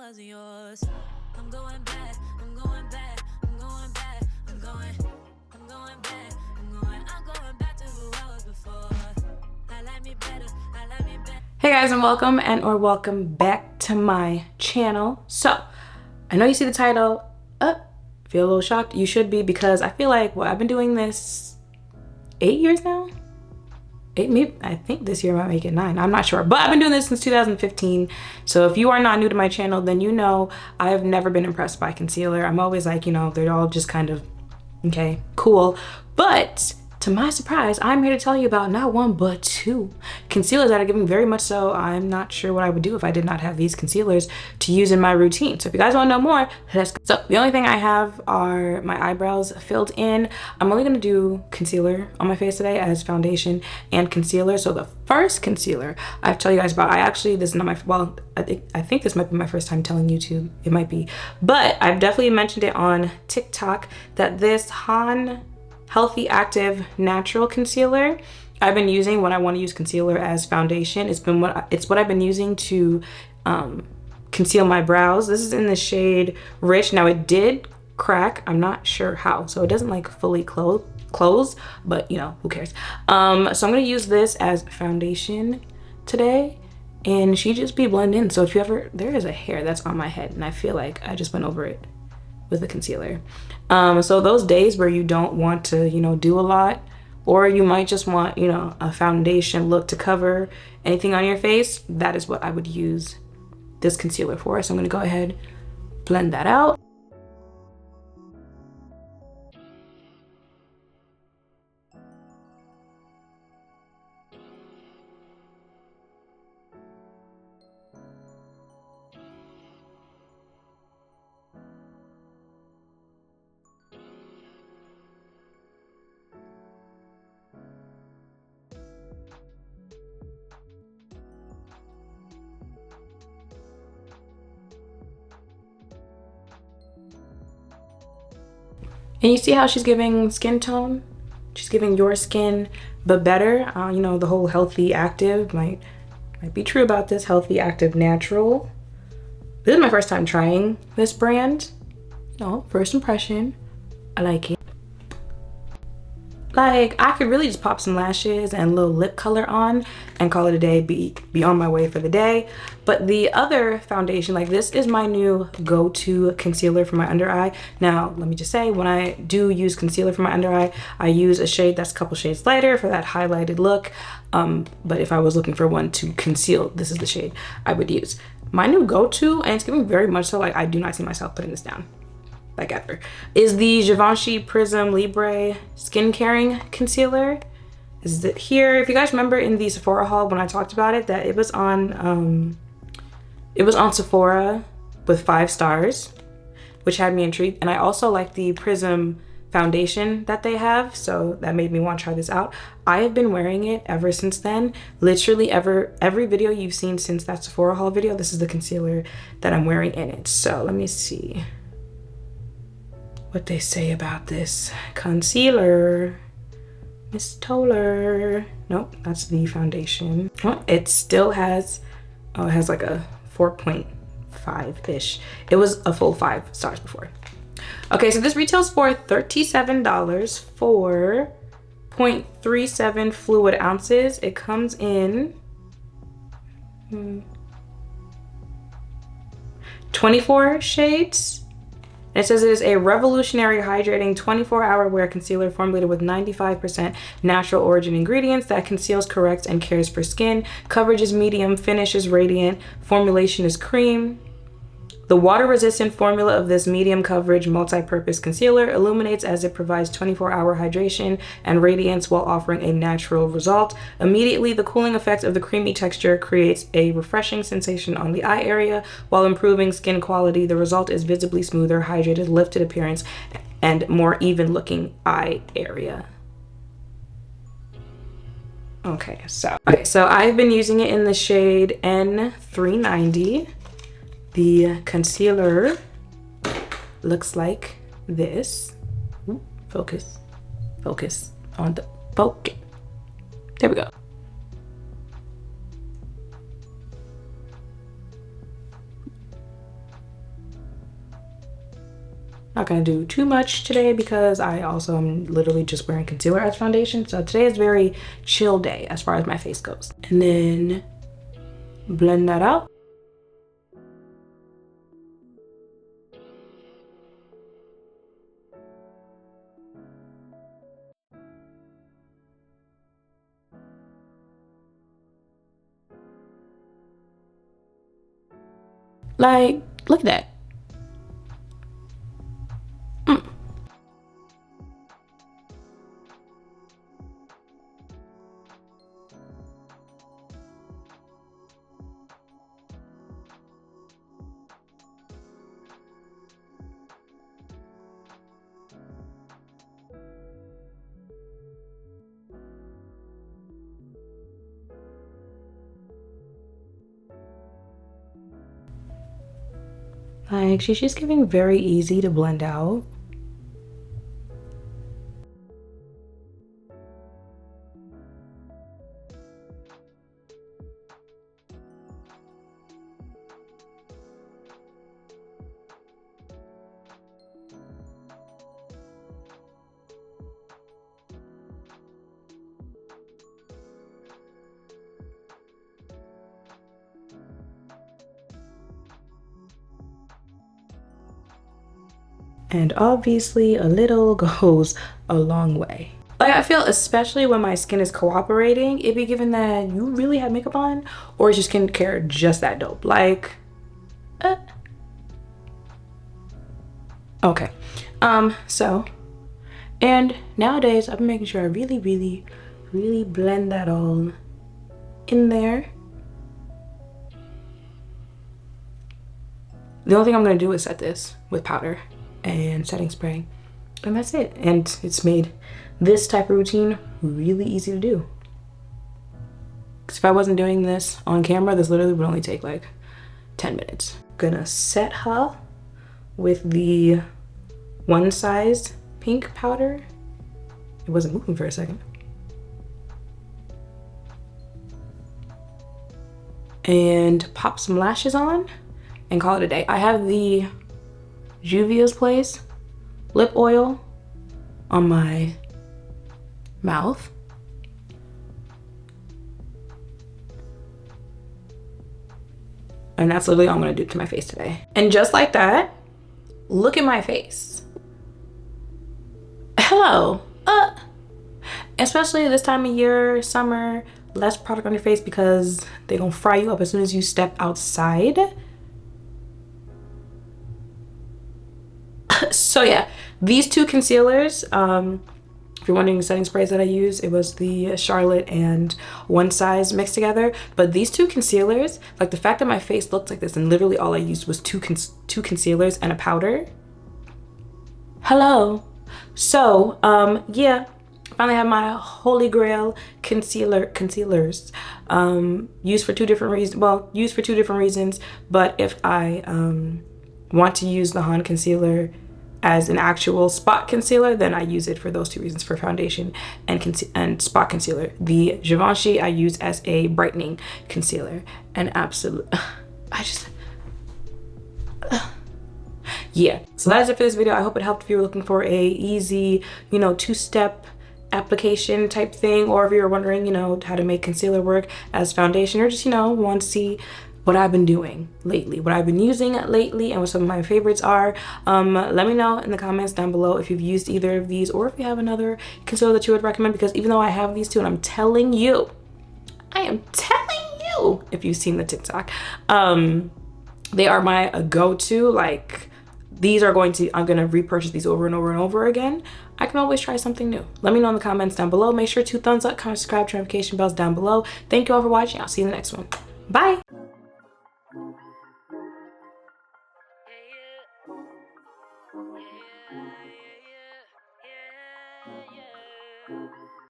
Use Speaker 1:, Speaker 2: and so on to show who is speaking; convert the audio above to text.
Speaker 1: wasn't yours. I'm going back, I'm going back, I'm going back, I'm going back, I'm going back to who I was before. I like me better, I like me better. Hey guys, and welcome back to my channel. So I know you see the title, feel a little shocked. You should be, because I feel like, well, I've been doing this 8 years now. Maybe, I think this year might make it 9. I'm not sure, but I've been doing this since 2015. So if you are not new to my channel, then you know I've never been impressed by concealer. I'm always like, you know, they're all just kind of, okay, cool. But to my surprise, I'm here to tell you about not one, but 2 concealers that are giving very much so. I'm not sure what I would do if I did not have these concealers to use in my routine. So if you guys want to know more, let's go. So the only thing I have are my eyebrows filled in. I'm only going to do concealer on my face today as foundation and concealer. So the first concealer I have to tell you guys about, this is not my, well, I think this might be my first time telling YouTube. It might be, but I've definitely mentioned it on TikTok that this Healthy Active Natural Concealer I've been using when I want to use concealer as foundation. It's what I've been using to conceal my brows. This is in the shade Rich. Now it did crack. I'm not sure how, so it doesn't like fully close, but you know, who cares? So I'm gonna use this as foundation today, and she just be blended in. So if you ever, there is a hair that's on my head, and I feel like I just went over it with the concealer. So those days where you don't want to, you know, do a lot, or you might just want, you know, a foundation look to cover anything on your face, that is what I would use this concealer for. So I'm gonna go ahead, blend that out. And you see how she's giving skin tone? She's giving your skin, but better. You know, the whole healthy active might be true about this. Healthy Active Natural. This is my first time trying this brand. No, first impression, I like it. Like, I could really just pop some lashes and a little lip color on and call it a day, be on my way for the day. But the other foundation, like, this is my new go-to concealer for my under eye. Now, let me just say, when I do use concealer for my under eye, I use a shade that's a couple shades lighter for that highlighted look. But if I was looking for one to conceal, this is the shade I would use. My new go-to, and it's giving very much so, like, I do not see myself putting this down, like ever, is the Givenchy Prisme Libre Skin Caring Concealer. This is it here. If you guys remember in the Sephora haul when I talked about it, that it was on Sephora with 5 stars, which had me intrigued. And I also like the Prisme foundation that they have, so that made me want to try this out. I have been wearing it ever since then. Literally every video you've seen since that Sephora haul video, this is the concealer that I'm wearing in it. So let me see what they say about this concealer. Miss Toller. Nope, that's the foundation. Oh, it still has, oh, it has like a 4.5-ish. It was a full 5 stars before. Okay, so this retails for $37 for 0.37 fluid ounces. It comes in 24 shades. It says it is a revolutionary hydrating 24-hour wear concealer formulated with 95% natural origin ingredients that conceals, corrects, and cares for skin. Coverage is medium, finish is radiant, formulation is cream. The water-resistant formula of this medium coverage multi-purpose concealer illuminates as it provides 24-hour hydration and radiance while offering a natural result. Immediately, the cooling effect of the creamy texture creates a refreshing sensation on the eye area while improving skin quality. The result is visibly smoother, hydrated, lifted appearance, and more even-looking eye area. Okay, so I've been using it in the shade N390. The concealer looks like this. Ooh, focus on the focus. There we go.
Speaker 2: Not gonna do too much today because I also am literally just wearing concealer as foundation. So today is very chill day as far as my face goes. And then blend that out. Like, look at that. Like, she's just giving very easy to blend out. And obviously a little goes a long way. Like, I feel especially when my skin is cooperating, it be given that you really have makeup on, or is your skincare just that dope? Like, okay. So, and nowadays I've been making sure I really blend that all in there. The only thing I'm gonna do is set this with powder and setting spray, and that's it. And it's made this type of routine really easy to do, because if I wasn't doing this on camera, this literally would only take like 10 minutes. Gonna set her with the One Size pink powder. It wasn't moving for a second. And pop some lashes on and call it a day. I have the Juvia's Place lip oil on my mouth. And that's literally all I'm gonna do to my face today. And just like that, look at my face. Hello. Especially this time of year, summer, less product on your face because they gonna fry you up as soon as you step outside. So yeah, these two concealers, if you're wondering the setting sprays that I use, it was the Charlotte and One Size mixed together. But these two concealers, like the fact that my face looked like this and literally all I used was two concealers and a powder. Hello. So yeah, finally have my holy grail concealers used for two different reasons. Well, used for two different reasons, but if I want to use the Han concealer as an actual spot concealer, then I use it for those two reasons, for foundation and spot concealer. The Givenchy I use as a brightening concealer. And absolute, yeah. So that is it for this video. I hope it helped if you were looking for a easy, you know, two-step application type thing, or if you were wondering, you know, how to make concealer work as foundation, or just, you know, want to see what I've been doing lately, what I've been using lately, and what some of my favorites are. Let me know in the comments down below if you've used either of these, or if you have another concealer that you would recommend, because even though I have these two, and I am telling you, if you've seen the TikTok, they are my go-to. Like, I'm gonna repurchase these over and over and over again. I can always try something new. Let me know in the comments down below. Make sure to thumbs up, comment, subscribe, notification bells down below. Thank you all for watching. I'll see you in the next one. Bye.